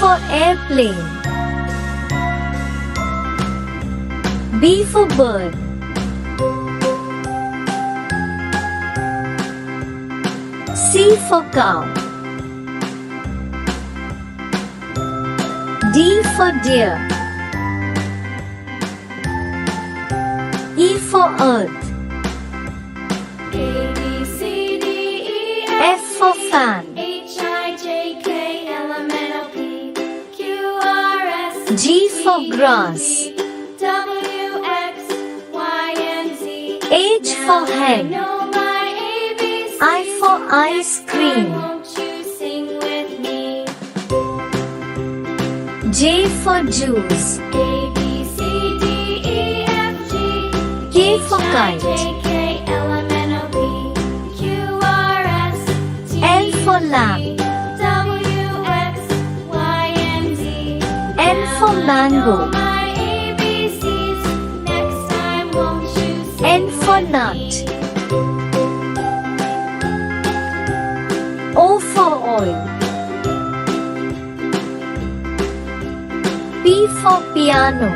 for airplane. B for bird. C for cow. D for deer. E for earth. A, B, C, D, E, F for fan. H, I, J, K, L, M, N, O, P, Q, R, S, G for grass. W, X, Y, and Z. H for I hen. know my ABCs. I for ice cream. Won't you sing with me? J for juice. A, B, C, D, E, F, G. K for H, I, kite. J, K, L, M, N, O, P, Q, R, S, T, L for U, lamb. V, W, X, Y, and Z. N for mango. My ABCs. Next time, won't you sing N for with nut. me? O for oil. P for piano.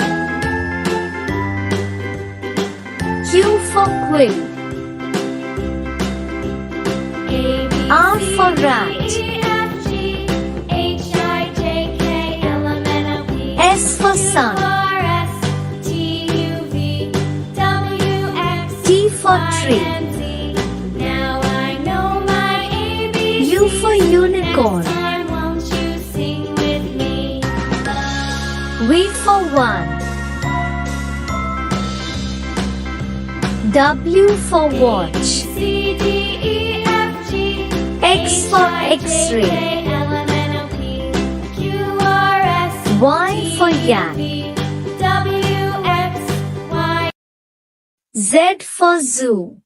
Q for quill. A, B, R C, for D, rat. E, F, G, H, I, J, K, L, M, N, O, P, S for Q, sun. R, S, T, U, V, W, X, T for Y, tree. and Z. Now I know my ABCs. U for unicorn. Next time, won't you sing with me? V for one. W for watch. C, D, E, F, G, X for X-ray. K, L, M, N, O, P, Q, R, S, Y for yak. V, W, X, Y. Z for zoo.